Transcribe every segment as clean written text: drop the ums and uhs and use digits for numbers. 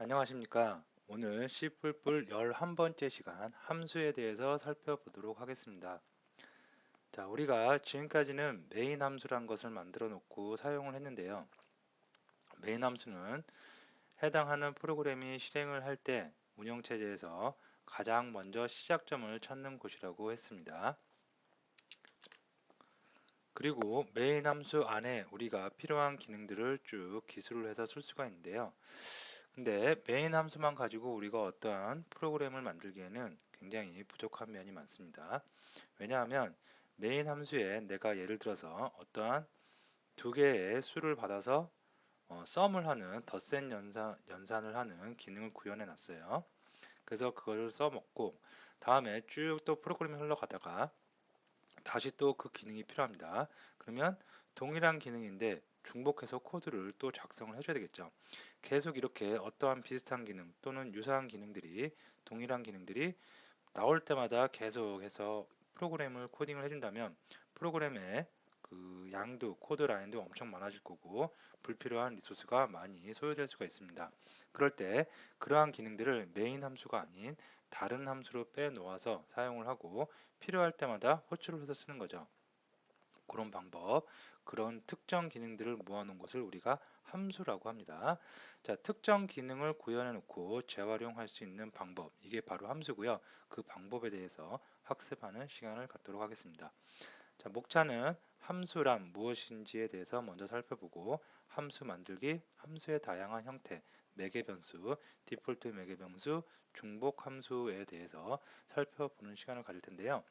안녕하십니까. 오늘 C++ 11번째 시간 함수에 대해서 살펴보도록 하겠습니다. 자, 우리가 지금까지는 메인 함수란 것을 만들어 놓고 사용을 했는데요. 메인 함수는 해당하는 프로그램이 실행을 할 때 운영체제에서 가장 먼저 시작점을 찾는 곳이라고 했습니다. 그리고 메인 함수 안에 우리가 필요한 기능들을 쭉 기술을 해서 쓸 수가 있는데요. 근데 메인 함수만 가지고 우리가 어떠한 프로그램을 만들기에는 굉장히 부족한 면이 많습니다. 왜냐하면 메인 함수에 내가 예를 들어서 어떠한 두 개의 수를 받아서 썸을 하는 덧셈 연산을 하는 기능을 구현해 놨어요. 그래서 그거를 써먹고 다음에 쭉 또 프로그램이 흘러가다가 다시 또 그 기능이 필요합니다. 그러면 동일한 기능인데 중복해서 코드를 또 작성을 해줘야 되겠죠. 계속 이렇게 어떠한 비슷한 기능 또는 유사한 기능들이 동일한 기능들이 나올 때마다 계속해서 프로그램을 코딩을 해준다면 프로그램의 그 양도 코드 라인도 엄청 많아질 거고 불필요한 리소스가 많이 소요될 수가 있습니다. 그럴 때 그러한 기능들을 메인 함수가 아닌 다른 함수로 빼놓아서 사용을 하고 필요할 때마다 호출을 해서 쓰는 거죠. 그런 방법, 그런 특정 기능들을 모아놓은 것을 우리가 함수라고 합니다. 자, 특정 기능을 구현해 놓고 재활용할 수 있는 방법, 이게 바로 함수고요. 그 방법에 대해서 학습하는 시간을 갖도록 하겠습니다. 자, 목차는 함수란 무엇인지에 대해서 먼저 살펴보고 함수 만들기, 함수의 다양한 형태, 매개변수, 디폴트 매개변수, 중복 함수에 대해서 살펴보는 시간을 가질 텐데요.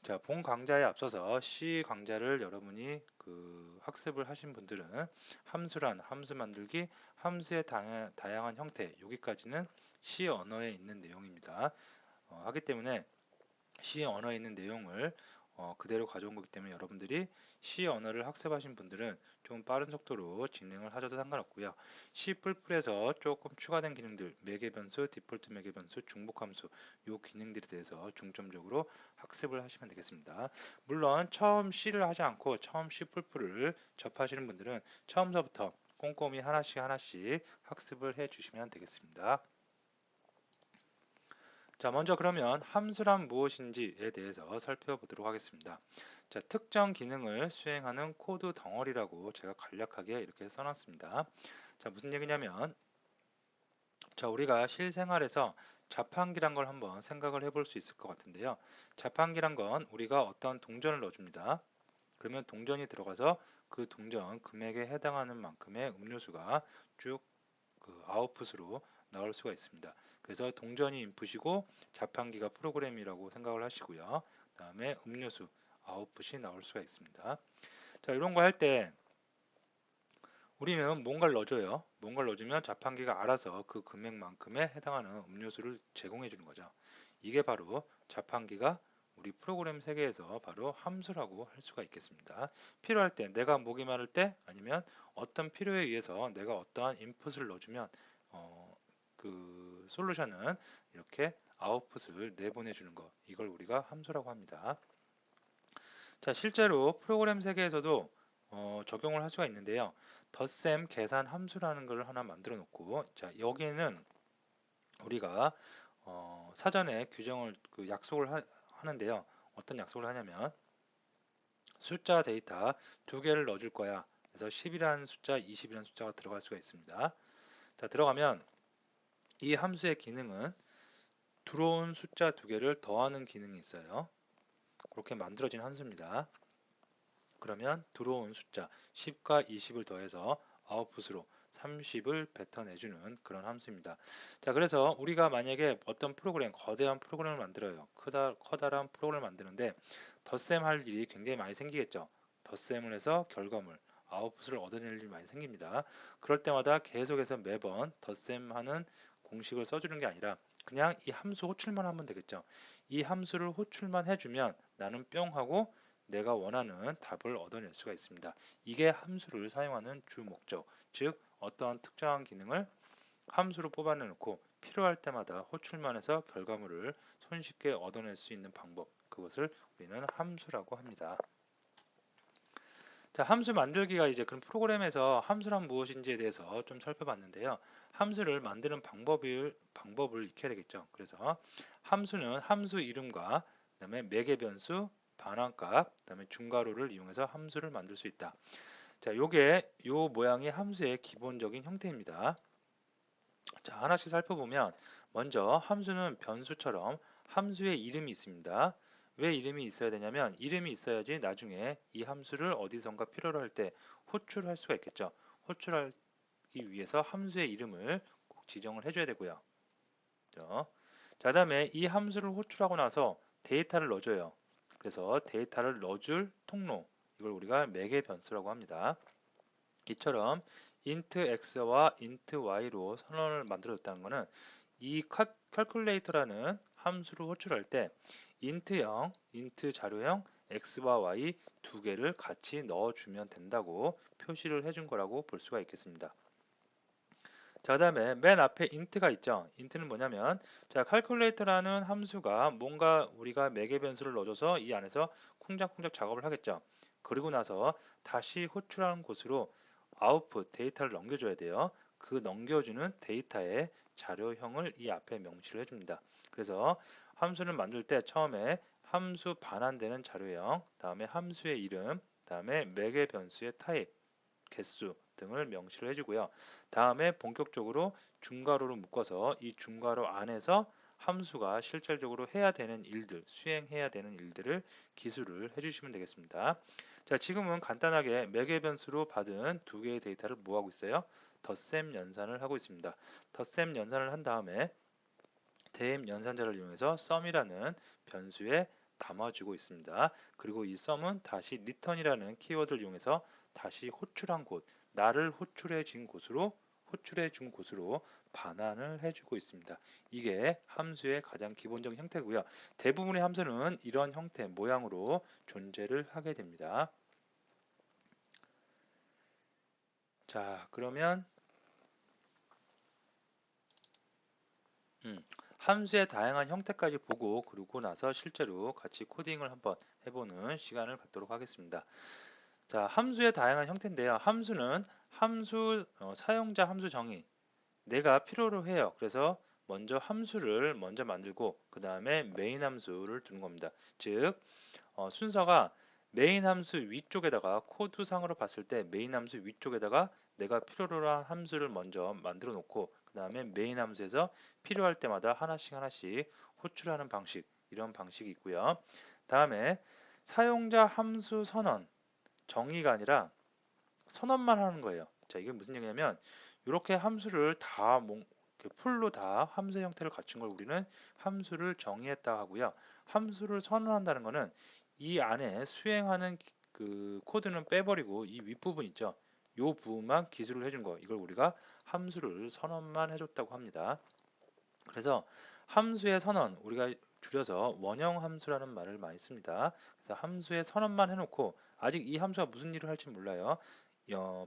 자, 본 강좌에 앞서서 C 강좌를 여러분이 학습을 하신 분들은 함수란 함수 만들기, 함수의 다양한 형태, 여기까지는 C 언어에 있는 내용입니다. 하기 때문에 C 언어에 있는 내용을 그대로 가져온 거기 때문에 여러분들이 C 언어를 학습하신 분들은 좀 빠른 속도로 진행을 하셔도 상관없고요. C++에서 조금 추가된 기능들, 매개변수, 디폴트 매개변수, 중복함수 이 기능들에 대해서 중점적으로 학습을 하시면 되겠습니다. 물론 처음 C를 하지 않고 처음 C++를 접하시는 분들은 처음서부터 꼼꼼히 하나씩 하나씩 학습을 해 주시면 되겠습니다. 자, 먼저 그러면 함수란 무엇인지에 대해서 살펴보도록 하겠습니다. 자, 특정 기능을 수행하는 코드 덩어리라고 제가 간략하게 이렇게 써놨습니다. 자, 무슨 얘기냐면, 자, 우리가 실생활에서 자판기란 걸 한번 생각을 해볼 수 있을 것 같은데요. 자판기란 건 우리가 어떤 동전을 넣어줍니다. 그러면 동전이 들어가서 그 동전 금액에 해당하는 만큼의 음료수가 쭉 아웃풋으로 나올 수가 있습니다. 그래서 동전이 인풋이고 자판기가 프로그램이라고 생각을 하시고요. 그 다음에 음료수 아웃풋이 나올 수가 있습니다. 자, 이런 거 할 때 우리는 뭔가를 넣어줘요. 뭔가를 넣어주면 자판기가 알아서 그 금액만큼에 해당하는 음료수를 제공해 주는 거죠. 이게 바로 자판기가 우리 프로그램 세계에서 바로 함수라고 할 수가 있겠습니다. 필요할 때, 내가 목이 마를 때, 아니면 어떤 필요에 의해서 내가 어떠한 인풋을 넣어주면 그 솔루션은 이렇게 아웃풋을 내보내 주는 것, 이걸 우리가 함수라고 합니다. 자, 실제로 프로그램 세계에서도 적용을 할 수가 있는데요. 덧셈 계산 함수라는 걸 하나 만들어 놓고, 자, 여기에는 우리가 사전에 규정을 약속을 하는데요. 어떤 약속을 하냐면 숫자 데이터 두 개를 넣어줄 거야. 그래서 10이라는 숫자, 20이라는 숫자가 들어갈 수가 있습니다. 자, 들어가면 이 함수의 기능은 들어온 숫자 두 개를 더하는 기능이 있어요. 그렇게 만들어진 함수입니다. 그러면 들어온 숫자 10과 20을 더해서 아웃풋으로 30을 뱉어내주는 그런 함수입니다. 자, 그래서 우리가 만약에 어떤 프로그램, 거대한 프로그램을 만들어요. 커다란 프로그램을 만드는데 덧셈 할 일이 굉장히 많이 생기겠죠. 덧셈을 해서 결과물, 아웃풋을 얻어낼 일이 많이 생깁니다. 그럴 때마다 계속해서 매번 덧셈하는 공식을 써주는 게 아니라 그냥 이 함수 호출만 하면 되겠죠. 이 함수를 호출만 해주면 나는 뿅 하고 내가 원하는 답을 얻어낼 수가 있습니다. 이게 함수를 사용하는 주 목적, 즉 어떠한 특정한 기능을 함수로 뽑아내놓고 필요할 때마다 호출만 해서 결과물을 손쉽게 얻어낼 수 있는 방법, 그것을 우리는 함수라고 합니다. 자, 함수 만들기가 이제 그런 프로그램에서 함수란 무엇인지에 대해서 좀 살펴봤는데요. 함수를 만드는 방법을 익혀야 되겠죠. 그래서 함수는 함수 이름과 그다음에 매개 변수, 반환값, 그다음에 중괄호를 이용해서 함수를 만들 수 있다. 자, 요 모양이 함수의 기본적인 형태입니다. 자, 하나씩 살펴보면 먼저 함수는 변수처럼 함수의 이름이 있습니다. 왜 이름이 있어야 되냐면 이름이 있어야지 나중에 이 함수를 어디선가 필요로 할 때 호출할 수가 있겠죠. 호출하기 위해서 함수의 이름을 꼭 지정을 해줘야 되고요. 자, 다음에 이 함수를 호출하고 나서 데이터를 넣어줘요. 그래서 데이터를 넣어줄 통로, 이걸 우리가 매개 변수라고 합니다. 이처럼 int x와 int y로 선언을 만들어줬다는 것은 이 calculator라는 함수를 호출할 때 int형, int 자료형 x와 y 두 개를 같이 넣어주면 된다고 표시를 해준 거라고 볼 수가 있겠습니다. 자, 그다음에 맨 앞에 int가 있죠. int는 뭐냐면 자, calculator라는 함수가 뭔가 우리가 매개 변수를 넣어줘서 이 안에서 쿵짝쿵짝 작업을 하겠죠. 그리고 나서 다시 호출하는 곳으로 output 데이터를 넘겨줘야 돼요. 그 넘겨주는 데이터의 자료형을 이 앞에 명시를 해줍니다. 그래서 함수를 만들 때 처음에 함수 반환되는 자료형, 다음에 함수의 이름, 다음에 매개 변수의 타입, 개수 등을 명시를 해주고요. 다음에 본격적으로 중괄호로 묶어서 이 중괄호 안에서 함수가 실질적으로 해야 되는 일들, 수행해야 되는 일들을 기술을 해주시면 되겠습니다. 자, 지금은 간단하게 매개 변수로 받은 두 개의 데이터를 뭐하고 있어요? 덧셈 연산을 하고 있습니다. 덧셈 연산을 한 다음에 대입 연산자를 이용해서 sum이라는 변수에 담아주고 있습니다. 그리고 이 sum은 다시 return이라는 키워드를 이용해서 다시 호출한 곳, 나를 호출해 준 곳으로 반환을 해주고 있습니다. 이게 함수의 가장 기본적인 형태고요. 대부분의 함수는 이런 형태, 모양으로 존재를 하게 됩니다. 자, 그러면 함수의 다양한 형태까지 보고 그러고 나서 실제로 같이 코딩을 한번 해보는 시간을 갖도록 하겠습니다. 자, 함수의 다양한 형태인데요. 함수는 사용자 함수 정의, 내가 필요로 해요. 그래서 먼저 함수를 먼저 만들고 그 다음에 메인 함수를 두는 겁니다. 즉 순서가 메인 함수 위쪽에다가 코드상으로 봤을 때 메인 함수 위쪽에다가 내가 필요로 한 함수를 먼저 만들어 놓고 그 다음에 메인 함수에서 필요할 때마다 하나씩 호출하는 방식, 이런 방식이 있고요. 다음에 사용자 함수 선언, 정의가 아니라 선언만 하는 거예요. 자, 이게 무슨 얘기냐면 이렇게 함수를 다 풀로 다 함수 형태를 갖춘 걸 우리는 함수를 정의했다 하고요. 함수를 선언한다는 것은 이 안에 수행하는 그 코드는 빼버리고 이 윗부분 있죠. 이 부분만 기술을 해준 거. 이걸 우리가 함수를 선언만 해줬다고 합니다. 그래서 함수의 선언, 우리가 줄여서 원형 함수라는 말을 많이 씁니다. 그래서 함수의 선언만 해놓고 아직 이 함수가 무슨 일을 할지 몰라요.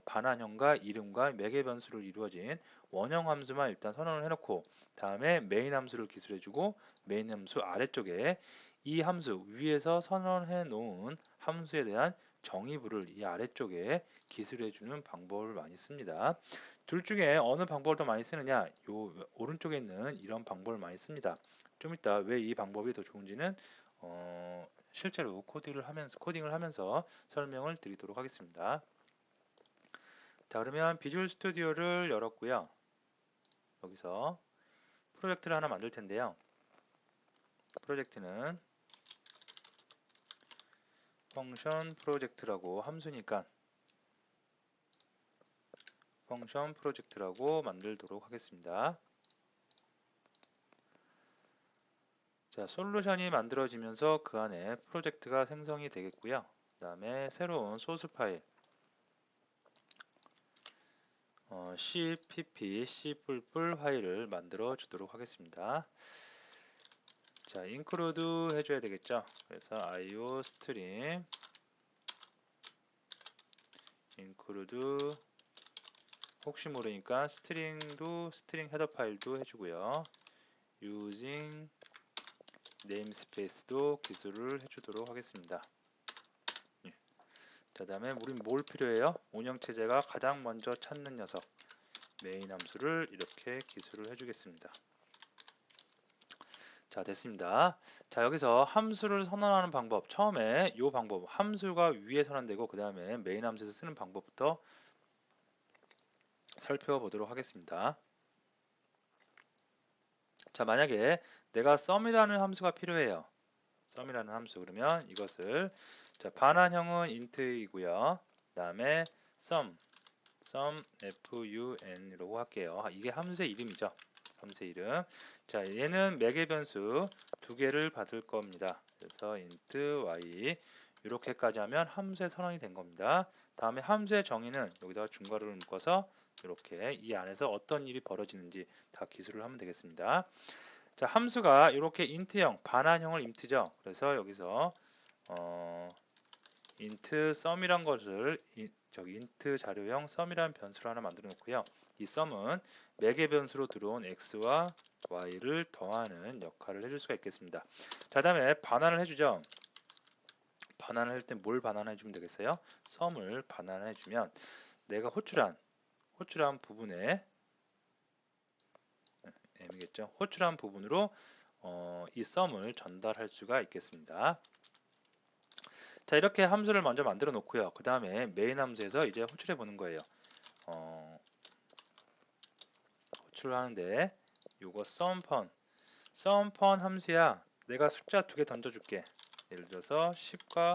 반환형과 이름과 매개 변수로 이루어진 원형 함수만 일단 선언을 해놓고 다음에 메인 함수를 기술해주고 메인 함수 아래쪽에 이 함수 위에서 선언해 놓은 함수에 대한 정의부를 이 아래쪽에 기술해주는 방법을 많이 씁니다. 둘 중에 어느 방법을 더 많이 쓰느냐? 요 오른쪽에 있는 이런 방법을 많이 씁니다. 좀 이따 왜 이 방법이 더 좋은지는 실제로 코딩을 하면서 설명을 드리도록 하겠습니다. 자, 그러면 비주얼 스튜디오를 열었고요. 여기서 프로젝트를 하나 만들 텐데요. 프로젝트는 펑션 프로젝트라고 함수니까 펑션 프로젝트라고 만들도록 하겠습니다. 자, 솔루션이 만들어지면서 그 안에 프로젝트가 생성이 되겠고요. 그 다음에 새로운 소스 파일 cpp, c++ 파일을 만들어 주도록 하겠습니다. 자, include 해줘야 되겠죠. 그래서 iostream include 혹시 모르니까 스트링 헤더 파일도 해주고요. using namespace도 기술을 해주도록 하겠습니다. 예. 자, 다음에 우린 뭘 필요해요? 운영체제가 가장 먼저 찾는 녀석 메인 함수를 이렇게 기술을 해주겠습니다. 자, 됐습니다. 자, 여기서 함수를 선언하는 방법, 처음에 이 방법, 함수가 위에 선언되고 그 다음에 메인 함수에서 쓰는 방법부터 살펴보도록 하겠습니다. 자, 만약에 내가 sum이라는 함수가 필요해요. sum이라는 함수, 그러면 이것을 자, 반환형은 int이고요. 그 다음에 sum fun이라고 할게요. 이게 함수의 이름이죠. 함수의 이름. 자, 얘는 매개 변수 두 개를 받을 겁니다. 그래서 int y 이렇게까지 하면 함수의 선언이 된 겁니다. 다음에 함수의 정의는 여기다가 중괄호를 묶어서 이렇게 이 안에서 어떤 일이 벌어지는지 다 기술을 하면 되겠습니다. 자, 함수가 이렇게 int형, 반환형을 int죠. 그래서 여기서 int sum이란 것을 int 자료형 sum이라는 변수를 하나 만들어 놓고요. 이 sum은 매개 변수로 들어온 x와 y를 더하는 역할을 해줄 수가 있겠습니다. 자, 다음에 반환을 해주죠. 반환을 할 때 뭘 반환해 주면 되겠어요? sum을 반환해 주면 내가 호출한 부분에 m이겠죠. 호출한 부분으로 이 sum을 전달할 수가 있겠습니다. 자, 이렇게 함수를 먼저 만들어 놓고요. 그 다음에 메인 함수에서 이제 호출해 보는 거예요. 호출을 하는데 요거 sumPon 함수야. 내가 숫자 두 개 던져줄게. 예를 들어서 10과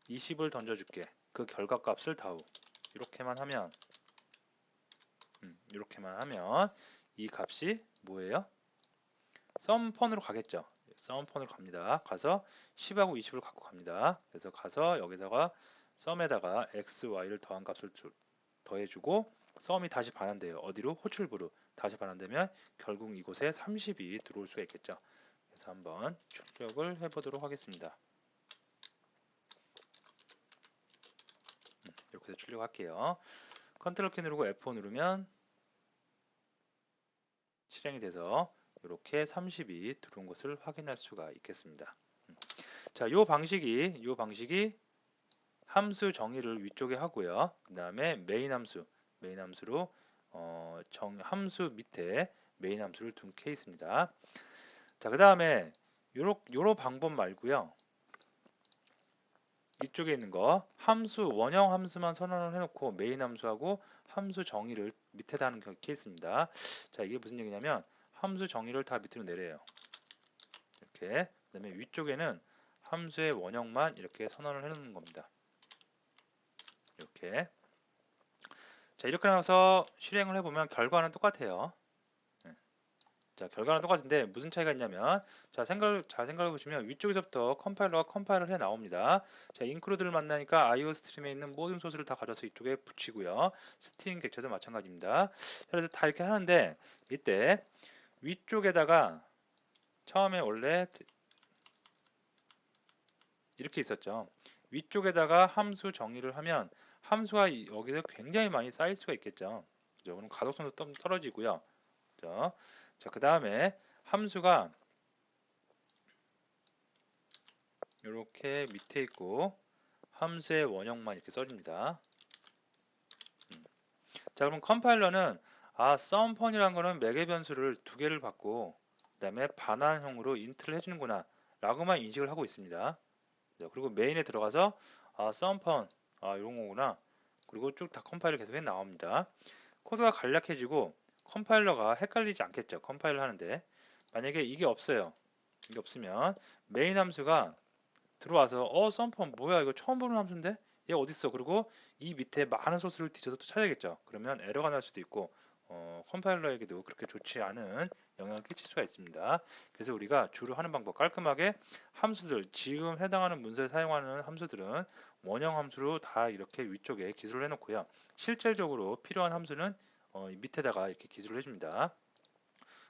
20을 던져줄게. 그 결과값을 다우. 이렇게만 하면 이 값이 뭐예요? sumPon으로 가겠죠. sumPon으로 갑니다. 가서 10하고 20을 갖고 갑니다. 그래서 가서 여기다가 sum에다가 x, y를 더한 값을 더해주고 sum이 다시 반환돼요. 어디로? 호출부로 다시 반환되면 결국 이곳에 30이 들어올 수가 있겠죠. 그래서 한번 출력을 해보도록 하겠습니다. 이렇게 해서 출력할게요. 컨트롤 키 누르고 F5 누르면 실행이 돼서 이렇게 30이 들어온 것을 확인할 수가 있겠습니다. 자, 요 방식이 함수 정의를 위쪽에 하고요. 그 다음에 메인 함수로 함수 밑에 메인 함수를 둔 케이스입니다. 자, 그 다음에 요런 방법 말고요. 이쪽에 있는 거 원형 함수만 선언을 해놓고 메인 함수하고 함수 정의를 밑에다 하는 케이스입니다. 자, 이게 무슨 얘기냐면 함수 정의를 다 밑으로 내려요. 이렇게. 그 다음에 위쪽에는 함수의 원형만 이렇게 선언을 해놓는 겁니다. 이렇게. 자, 이렇게 나와서 실행을 해보면 결과는 똑같아요. 자, 결과는 똑같은데 무슨 차이가 있냐면 잘 생각해 보시면 위쪽에서부터 컴파일러가 컴파일을 해 나옵니다. 자, 인클루드를 만나니까 IO 스트림에 있는 모든 소스를 다 가져서 이쪽에 붙이고요. 스트링 객체도 마찬가지입니다. 그래서 다 이렇게 하는데 이때 위쪽에다가 처음에 원래 이렇게 있었죠. 위쪽에다가 함수 정의를 하면 함수가 여기서 굉장히 많이 쌓일 수가 있겠죠. 그죠? 그럼 가독성도 떨어지고요. 그죠? 자, 그 다음에 함수가 이렇게 밑에 있고 함수의 원형만 이렇게 써줍니다. 자, 그럼 컴파일러는 sumPon이라는 거는 매개 변수를 두 개를 받고 그 다음에 반환형으로 int를 해주는구나 라고만 인식을 하고 있습니다. 그리고 메인에 들어가서 sumPon 이런 거구나. 그리고 쭉 다 컴파일러 계속 나옵니다. 코드가 간략해지고 컴파일러가 헷갈리지 않겠죠. 컴파일러 하는데 만약에 이게 없어요. 이게 없으면 메인 함수가 들어와서 sumPon 뭐야 이거 처음 보는 함수인데 얘 어딨어? 그리고 이 밑에 많은 소스를 뒤져서 또 찾아야겠죠. 그러면 에러가 날 수도 있고 컴파일러에게도 그렇게 좋지 않은 영향을 끼칠 수가 있습니다. 그래서 우리가 주로 하는 방법 깔끔하게 함수들 지금 해당하는 문서에 사용하는 함수들은 원형 함수로 다 이렇게 위쪽에 기술을 해놓고요. 실질적으로 필요한 함수는 밑에다가 이렇게 기술을 해줍니다.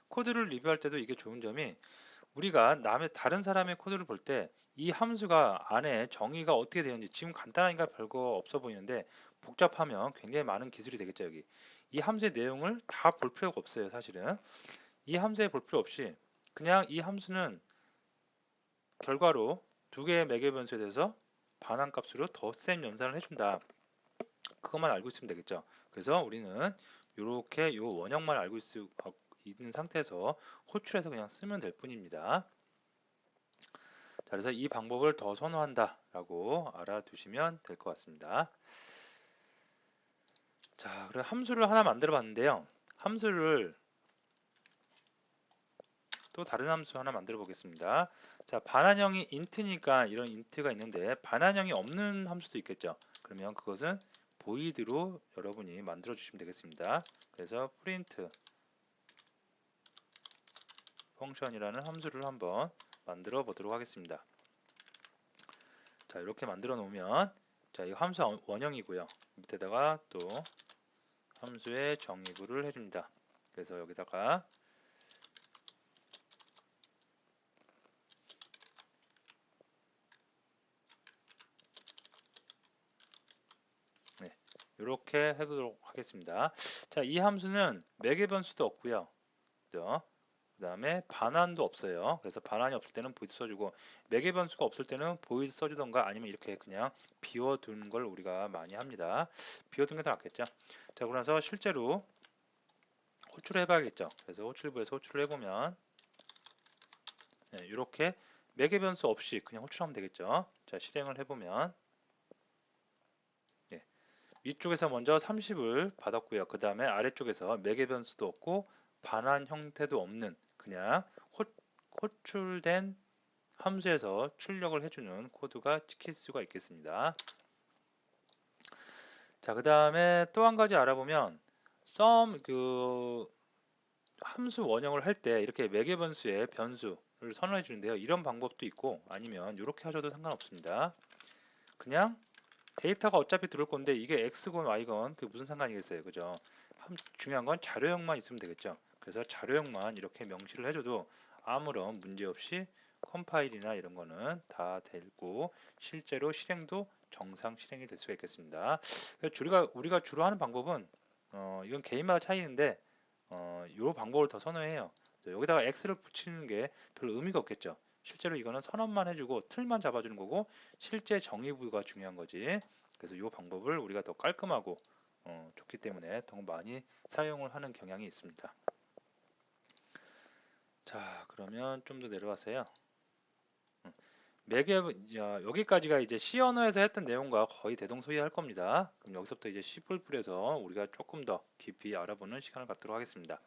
코드를 리뷰할 때도 이게 좋은 점이 우리가 다른 사람의 코드를 볼 때 이 함수가 안에 정의가 어떻게 되는지 지금 간단하니까 별거 없어 보이는데 복잡하면 굉장히 많은 기술이 되겠죠. 여기 이 함수의 내용을 다 볼 필요가 없어요. 사실은 이 함수에 볼 필요 없이 그냥 이 함수는 결과로 두 개의 매개 변수에 대해서 반환값으로 더 센 연산을 해준다. 그것만 알고 있으면 되겠죠. 그래서 우리는 이렇게 요 원형만 알고 있는 상태에서 호출해서 그냥 쓰면 될 뿐입니다. 자, 그래서 이 방법을 더 선호한다 라고 알아두시면 될 것 같습니다. 자, 그래 함수를 하나 만들어 봤는데요. 함수를 또 다른 함수 하나 만들어 보겠습니다. 자, 반환형이 int니까 이런 int가 있는데 반환형이 없는 함수도 있겠죠. 그러면 그것은 void로 여러분이 만들어 주시면 되겠습니다. 그래서 print 펑션이라는 함수를 한번 만들어 보도록 하겠습니다. 자, 이렇게 만들어 놓으면 자, 이 함수 원형이고요. 밑에다가 또 함수의 정의구를 해줍니다. 그래서 여기다가 네, 이렇게 해보도록 하겠습니다. 자, 이 함수는 매개 변수도 없고요. 그죠? 그 다음에 반환도 없어요. 그래서 반환이 없을 때는 void 써주고 매개 변수가 없을 때는 void 써주던가 아니면 이렇게 그냥 비워둔 걸 우리가 많이 합니다. 비워둔 게 더 낫겠죠. 자, 그러고 나서 실제로 호출을 해봐야겠죠. 그래서 호출부에서 호출을 해보면 네, 이렇게 매개 변수 없이 그냥 호출하면 되겠죠. 자, 실행을 해보면 네, 위쪽에서 먼저 30을 받았고요. 그 다음에 아래쪽에서 매개 변수도 없고 반환 형태도 없는 그냥 호출된 함수에서 출력을 해주는 코드가 찍힐 수가 있겠습니다. 자, 그 다음에 또 한 가지 알아보면 sum 함수 원형을 할 때 이렇게 매개 변수의 변수를 선언해 주는데요. 이런 방법도 있고 아니면 이렇게 하셔도 상관없습니다. 그냥 데이터가 어차피 들어올 건데 이게 x건 y건 그게 무슨 상관이겠어요. 그죠? 중요한 건 자료형만 있으면 되겠죠. 그래서 자료형만 이렇게 명시를 해줘도 아무런 문제 없이 컴파일이나 이런 거는 다 되고 실제로 실행도 정상 실행이 될 수가 있겠습니다. 우리가 주로 하는 방법은 이건 개인마다 차이인데 이 방법을 더 선호해요. 여기다가 x를 붙이는 게 별로 의미가 없겠죠. 실제로 이거는 선언만 해주고 틀만 잡아주는 거고 실제 정의부가 중요한 거지. 그래서 이 방법을 우리가 더 깔끔하고 좋기 때문에 더 많이 사용을 하는 경향이 있습니다. 자, 그러면 좀 더 내려와서요. 여기까지가 이제 C 언어에서 했던 내용과 거의 대동소이할 겁니다. 그럼 여기서부터 이제 C++에서 우리가 조금 더 깊이 알아보는 시간을 갖도록 하겠습니다.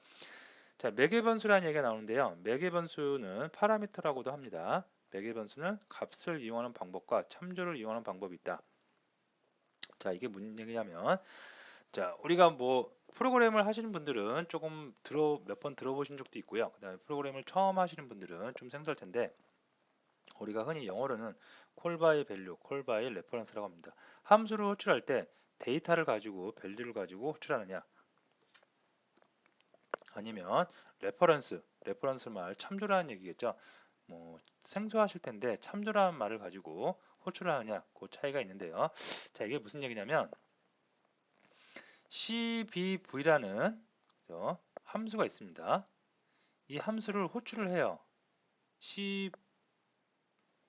자, 매개 변수라는 얘기가 나오는데요. 매개 변수는 파라미터라고도 합니다. 매개 변수는 값을 이용하는 방법과 참조를 이용하는 방법이 있다. 자, 이게 무슨 얘기냐면 자, 우리가 뭐 프로그램을 하시는 분들은 조금 몇 번 들어보신 적도 있고요. 그다음에 프로그램을 처음 하시는 분들은 좀 생소할 텐데 우리가 흔히 영어로는 call by value, call by reference라고 합니다. 함수를 호출할 때 데이터를 가지고 밸류를 가지고 호출하느냐 아니면 레퍼런스 말 참조라는 얘기겠죠. 뭐 생소하실 텐데 참조라는 말을 가지고 호출하느냐 그 차이가 있는데요. 자, 이게 무슨 얘기냐면 cbv라는 함수가 있습니다. 이 함수를 호출을 해요.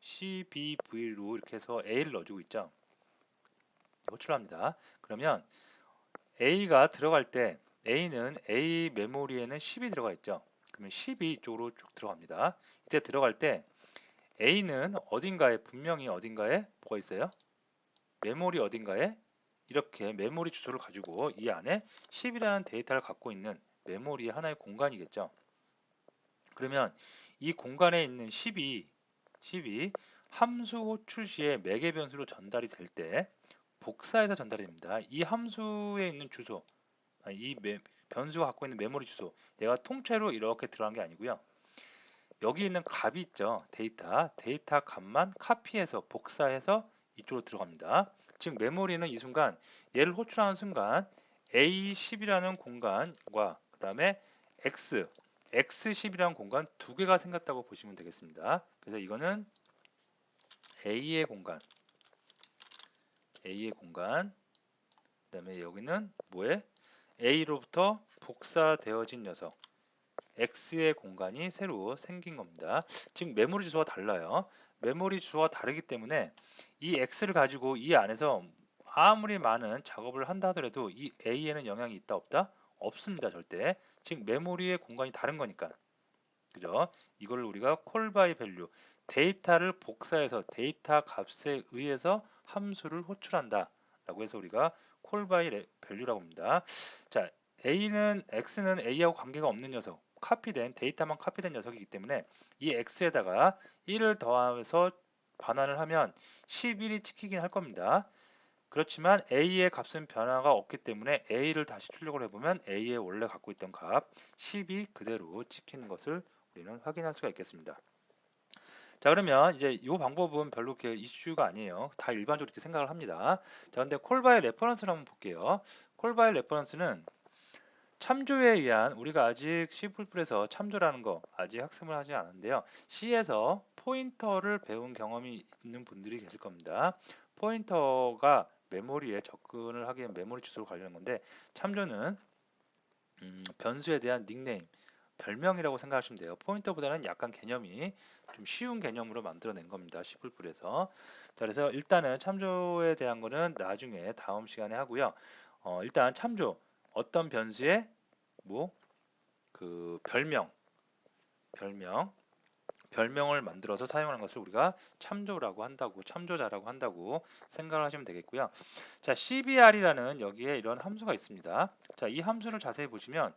cbv로 이렇게 해서 a를 넣어주고 있죠. 호출합니다. 그러면 a가 들어갈 때 a는 a 메모리에는 10이 들어가 있죠. 그러면 10이 이쪽으로 쭉 들어갑니다. 이때 들어갈 때 a는 분명히 어딘가에 뭐가 있어요? 메모리 어딘가에 이렇게 메모리 주소를 가지고 이 안에 10이라는 데이터를 갖고 있는 메모리의 하나의 공간이겠죠. 그러면 이 공간에 있는 10이 함수 호출 시에 매개 변수로 전달이 될 때 복사해서 전달이 됩니다. 이 함수에 있는 주소, 이 변수가 갖고 있는 메모리 주소, 얘가 통째로 이렇게 들어간 게 아니고요. 여기 있는 값이 있죠. 데이터 값만 카피해서 복사해서 이쪽으로 들어갑니다. 즉 메모리는 이 순간 얘를 호출하는 순간 A10이라는 공간과 그 다음에 X10이라는 공간 두 개가 생겼다고 보시면 되겠습니다. 그래서 이거는 A의 공간, 그 다음에 여기는 뭐에? A로부터 복사되어진 녀석, X의 공간이 새로 생긴 겁니다. 즉 메모리 주소가 달라요. 메모리 주소가 다르기 때문에 이 x를 가지고 이 안에서 아무리 많은 작업을 한다 하더라도 이 a에는 영향이 있다 없다? 없습니다. 절대. 즉 메모리의 공간이 다른 거니까. 그죠? 이걸 우리가 call by value, 데이터를 복사해서 데이터 값에 의해서 함수를 호출한다 라고 해서 우리가 call by value라고 합니다. 자, x는 a하고 관계가 없는 녀석, 카피된 데이터만 카피된 녀석이기 때문에 이 x에다가 1을 더해서 반환을 하면 11이 찍히긴 할 겁니다. 그렇지만 a의 값은 변화가 없기 때문에 a를 다시 출력을 해보면 a의 원래 갖고 있던 값 10이 그대로 찍히는 것을 우리는 확인할 수가 있겠습니다. 자, 그러면 이제 이 방법은 별로 이렇게 이슈가 아니에요. 다 일반적으로 이렇게 생각을 합니다. 자, 근데 콜바이 레퍼런스를 한번 볼게요. 콜바이 레퍼런스는 참조에 의한, 우리가 아직 C++에서 참조라는 거 아직 학습을 하지 않았는데요. C에서 포인터를 배운 경험이 있는 분들이 계실 겁니다. 포인터가 메모리에 접근을 하기 위한 메모리 주소를 관리하는 건데, 참조는 변수에 대한 닉네임, 별명이라고 생각하시면 돼요. 포인터보다는 약간 개념이 좀 쉬운 개념으로 만들어낸 겁니다. C++에서. 자, 그래서 일단은 참조에 대한 거는 나중에 다음 시간에 하고요. 일단 참조, 어떤 변수에 그 별명을 만들어서 사용하는 것을 우리가 참조라고 한다고, 참조자라고 한다고 생각을 하시면 되겠고요. 자, cbr이라는 여기에 이런 함수가 있습니다. 자, 이 함수를 자세히 보시면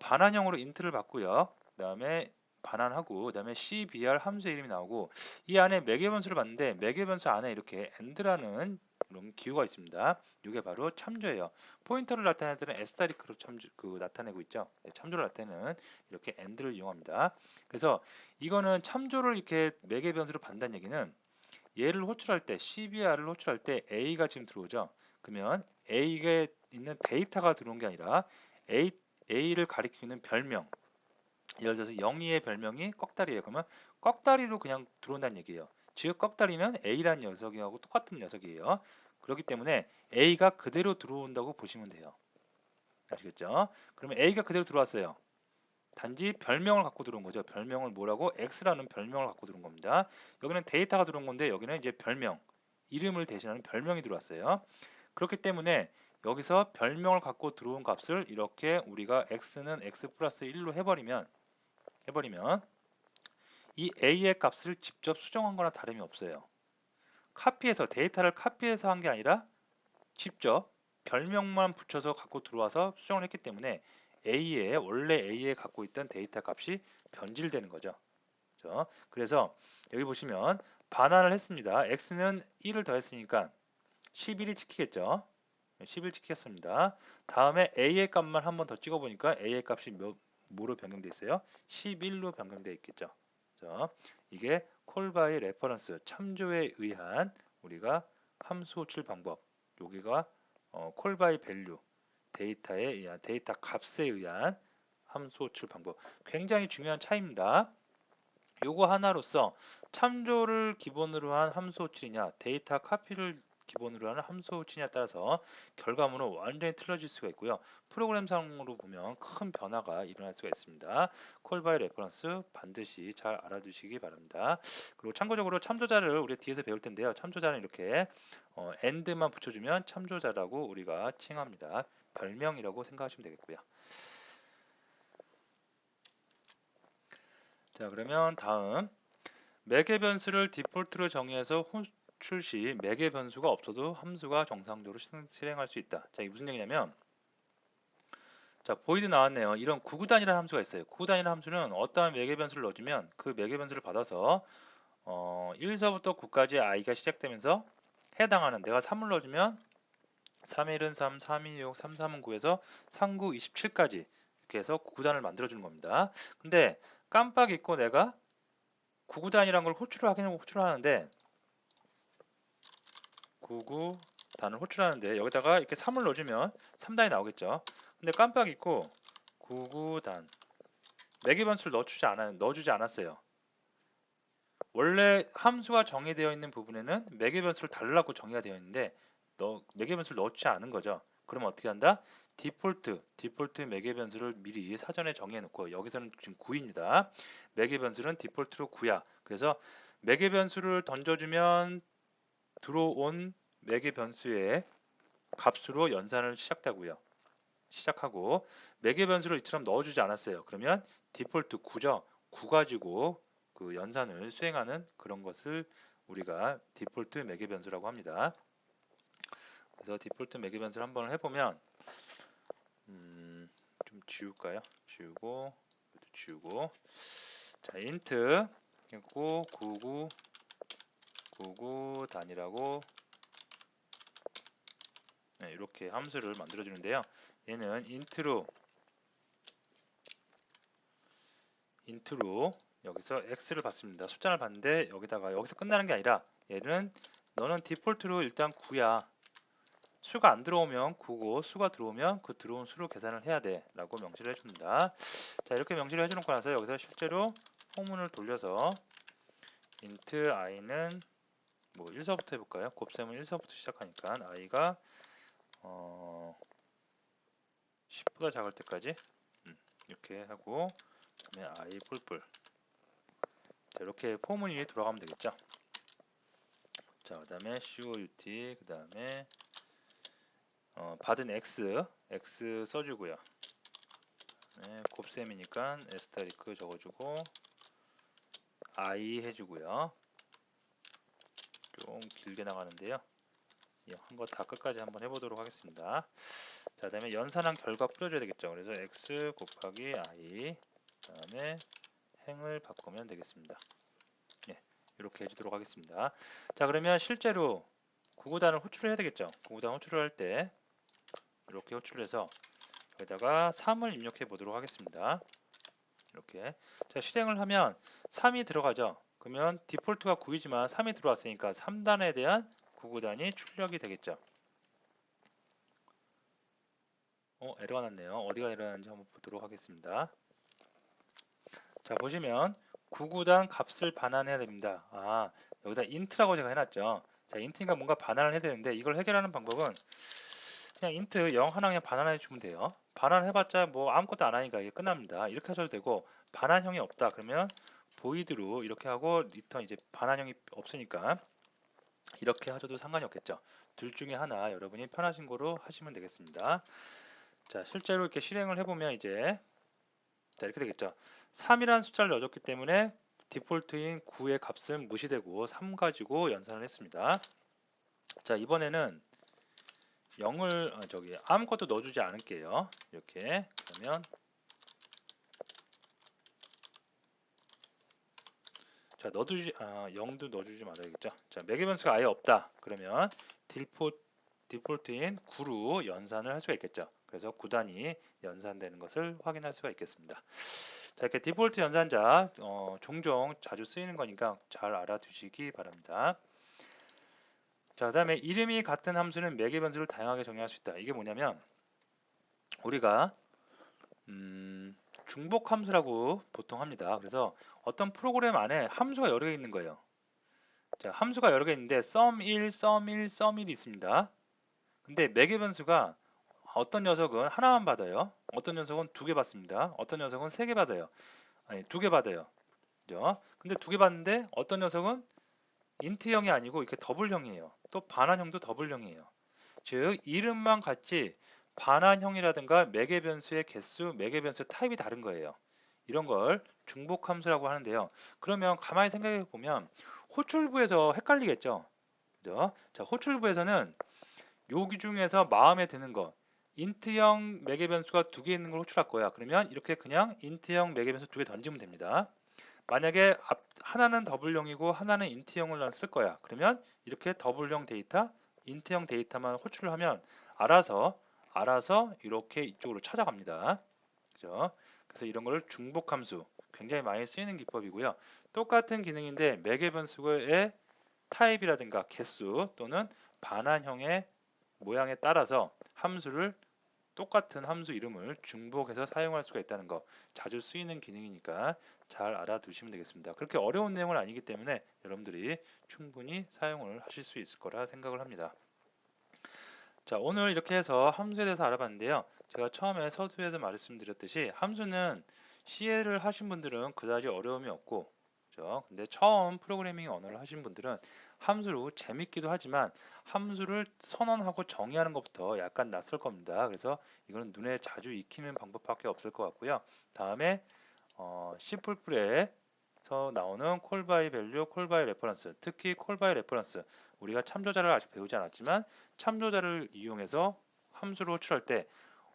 반환형으로 인트를 받고요. 그 다음에 반환하고, 그 다음에 cbr 함수의 이름이 나오고, 이 안에 매개 변수를 봤는데 매개 변수 안에 이렇게 and라는 그런 기호가 있습니다. 이게 바로 참조예요. 포인터를 나타낼 때는 asterisk로 나타내고 있죠. 네, 참조를 나타내는 이렇게 and를 이용합니다. 그래서 이거는 참조를 이렇게 매개 변수로 받는다는 얘기는 얘를 호출할 때, cbr을 호출할 때 a가 지금 들어오죠. 그러면 a에 있는 데이터가 들어온 게 아니라 a를 가리키는 별명, 예를 들어서 영희의 별명이 꺽다리예요. 그러면 꺽다리로 그냥 들어온다는 얘기예요. 즉 꺽다리는 a라는 녀석하고 똑같은 녀석이에요. 그렇기 때문에 a가 그대로 들어온다고 보시면 돼요. 아시겠죠? 그러면 a가 그대로 들어왔어요. 단지 별명을 갖고 들어온 거죠. 별명을 뭐라고? x라는 별명을 갖고 들어온 겁니다. 여기는 데이터가 들어온 건데 여기는 이제 별명, 이름을 대신하는 별명이 들어왔어요. 그렇기 때문에 여기서 별명을 갖고 들어온 값을 이렇게 우리가 x는 x 플러스 1로 해버리면 이 a의 값을 직접 수정한 거나 다름이 없어요. 카피해서, 데이터를 카피해서 한 게 아니라 직접 별명만 붙여서 갖고 들어와서 수정을 했기 때문에 원래 a에 갖고 있던 데이터 값이 변질되는 거죠. 그래서 여기 보시면 반환을 했습니다. x는 1을 더했으니까 11이 찍히겠죠. 11 찍혔습니다. 다음에 a의 값만 한 번 더 찍어보니까 a의 값이 뭐로 변경되어 있어요? 11로 변경되어 있겠죠. 이게 call by reference, 참조에 의한 우리가 함수 호출 방법. 여기가 call by value, 데이터 값에 의한 함수 호출 방법. 굉장히 중요한 차이입니다. 요거 하나로서 참조를 기본으로 한 함수 호출이냐, 데이터 카피를 기본으로 하는 함수 호출이냐에 따라서 결과물은 완전히 틀려질 수가 있고요. 프로그램상으로 보면 큰 변화가 일어날 수가 있습니다. 콜 바이 레퍼런스 반드시 잘 알아두시기 바랍니다. 그리고 참고적으로 참조자를 우리 뒤에서 배울 텐데요. 참조자는 이렇게 and만 붙여주면 참조자라고 우리가 칭합니다. 별명이라고 생각하시면 되겠고요. 자, 그러면 다음 매개 변수를 디폴트로 정의해서 호출 시 매개 변수가 없어도 함수가 정상적으로 실행할 수 있다. 자, 이게 무슨 얘기냐면, 자, 보이드 나왔네요. 이런 구구단이라는 함수가 있어요. 구구단이라는 함수는 어떠한 매개 변수를 넣어주면 그 매개 변수를 받아서 1서부터 9까지 i가 시작되면서 해당하는, 내가 3을 넣어주면 3일은 3, 3이 6, 3, 3은 9에서 3, 9, 27까지 이렇게 해서 구구단을 만들어주는 겁니다. 근데 깜빡 잊고 내가 구구단이란 걸 호출하는데 99단을 호출하는데 여기다가 이렇게 3을 넣어주면 3단이 나오겠죠. 근데 깜빡 잊고 99단 매개 변수를 넣어주지 않았어요. 원래 함수가 정의되어 있는 부분에는 매개 변수를 달라고 정의가 되어 있는데 매개 변수를 넣지 않은 거죠. 그러면 어떻게 한다? 디폴트 매개 변수를 미리 사전에 정의해 놓고, 여기서는 지금 9입니다. 매개 변수는 디폴트로 9야. 그래서 매개 변수를 던져주면 들어온 매개 변수의 값으로 연산을 시작하고 매개 변수를 이처럼 넣어주지 않았어요. 그러면 디폴트 9죠. 9 가지고 그 연산을 수행하는 그런 것을 우리가 디폴트 매개 변수라고 합니다. 그래서 디폴트 매개 변수를 한번 해보면 좀 지울까요? 지우고 자 인트 했고 99 단위라고 네, 이렇게 함수를 만들어 주는데요. 얘는 인트로 여기서 x를 받습니다. 숫자를 받는데 여기서 끝나는 게 아니라 얘는 너는 디폴트로 일단 9야. 수가 안 들어오면 9고 수가 들어오면 그 들어온 수로 계산을 해야 돼 라고 명시를 해줍니다. 자 이렇게 명시를 해주놓고 나서 여기서 실제로 포문을 돌려서 int i는 뭐 1서부터 해볼까요? 곱셈은 1서부터 시작하니까 i가 10보다 작을 때까지 이렇게 하고 그다음에 i 뿔뿔 자 이렇게 포문이 돌아가면 되겠죠. 자 그다음에 COUT 그다음에 받은 x 써주고요. 네, 곱셈이니까 에스타리크 적어주고 i 해주고요. 좀 길게 나가는데요. 한 거 다 끝까지 한번 해보도록 하겠습니다. 자, 그다음에 연산한 결과 뿌려줘야 되겠죠. 그래서 x 곱하기 i 그다음에 행을 바꾸면 되겠습니다. 예, 이렇게 해주도록 하겠습니다. 자, 그러면 실제로 구구단을 호출을 해야 되겠죠. 구구단 호출을 할 때 이렇게 호출을 해서 여기다가 3을 입력해 보도록 하겠습니다. 이렇게 자 실행을 하면 3이 들어가죠. 그러면 디폴트가 9이지만 3이 들어왔으니까 3단에 대한 구구단이 출력이 되겠죠. 에러가 났네요. 어디가 에러 났는지 한번 보도록 하겠습니다. 자 보시면 구구단 값을 반환해야 됩니다. 여기다 int라고 제가 해놨죠. 자 int니까 뭔가 반환을 해야 되는데 이걸 해결하는 방법은 그냥 int 0 하나 그냥 반환해 주면 돼요. 반환해봤자 뭐 아무것도 안 하니까 이게 끝납니다. 이렇게 하셔도 되고 반환형이 없다 그러면 void로 이렇게 하고 리턴 이제 반환형이 없으니까 이렇게 하셔도 상관이 없겠죠. 둘 중에 하나 여러분이 편하신 거로 하시면 되겠습니다. 자 실제로 이렇게 실행을 해보면 이제 자 이렇게 되겠죠. 3이라는 숫자를 넣어줬기 때문에 디폴트인 9의 값은 무시되고 3 가지고 연산을 했습니다. 자 이번에는 0을 아무것도 넣어주지 않을게요. 이렇게 그러면 자 0도 넣어주지 말아야겠죠. 자 매개 변수가 아예 없다. 그러면 디폴트인 9로 연산을 할 수가 있겠죠. 그래서 9단이 연산되는 것을 확인할 수가 있겠습니다. 자 이렇게 디폴트 연산자 종종 자주 쓰이는 거니까 잘 알아두시기 바랍니다. 자 그다음에 이름이 같은 함수는 매개 변수를 다양하게 정의할 수 있다. 이게 뭐냐면 우리가 중복 함수라고 보통 합니다. 그래서 어떤 프로그램 안에 함수가 여러 개 있는 거예요. 자, 함수가 여러 개 있는데 sum1, sum1, sum1이 있습니다. 근데 매개 변수가 어떤 녀석은 하나만 받아요. 어떤 녀석은 두 개 받습니다. 어떤 녀석은 세 개 받아요. 아니, 두 개 받아요. 그죠? 근데 두 개 받는데 어떤 녀석은 인트형이 아니고 이렇게 더블형이에요. 또 반환형도 더블형이에요. 즉 이름만 같이 반환형이라든가 매개 변수의 개수, 매개 변수 타입이 다른 거예요. 이런 걸 중복 함수라고 하는데요. 그러면 가만히 생각해 보면 호출부에서 헷갈리겠죠. 그죠? 자, 호출부에서는 여기 중에서 마음에 드는 거 인트형 매개 변수가 두 개 있는 걸 호출할 거야. 그러면 이렇게 그냥 인트형 매개 변수 두 개 던지면 됩니다. 만약에 하나는 더블형이고 하나는 인트형을 쓸 거야. 그러면 이렇게 더블형 데이터, 인트형 데이터만 호출을 하면 알아서 이렇게 이쪽으로 찾아갑니다. 그죠? 그래서 이런 걸 중복함수 굉장히 많이 쓰이는 기법이고요. 똑같은 기능인데 매개 변수의 타입이라든가 개수 또는 반환형의 모양에 따라서 함수를 똑같은 함수 이름을 중복해서 사용할 수가 있다는 거 자주 쓰이는 기능이니까 잘 알아두시면 되겠습니다. 그렇게 어려운 내용은 아니기 때문에 여러분들이 충분히 사용을 하실 수 있을 거라 생각을 합니다. 자, 오늘 이렇게 해서 함수에 대해서 알아봤는데요. 제가 처음에 서두에서 말씀드렸듯이 함수는 CL을 하신 분들은 그다지 어려움이 없고 그죠? 근데 처음 프로그래밍 언어를 하신 분들은 함수로 재밌기도 하지만 함수를 선언하고 정의하는 것부터 약간 낯설 겁니다. 그래서 이거는 눈에 자주 익히는 방법밖에 없을 것 같고요. 다음에 C++에서 나오는 콜 바이 밸류, 콜 바이 레퍼런스, 특히 콜 바이 레퍼런스 우리가 참조자를 아직 배우지 않았지만 참조자를 이용해서 함수로 호출할 때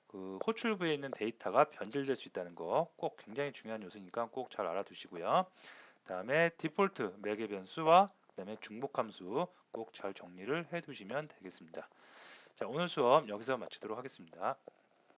그 호출부에 있는 데이터가 변질될 수 있다는 거 꼭 굉장히 중요한 요소니까 꼭 잘 알아두시고요. 다음에 디폴트 매개 변수와 그다음에 중복 함수 꼭 잘 정리를 해 두시면 되겠습니다. 자, 오늘 수업 여기서 마치도록 하겠습니다.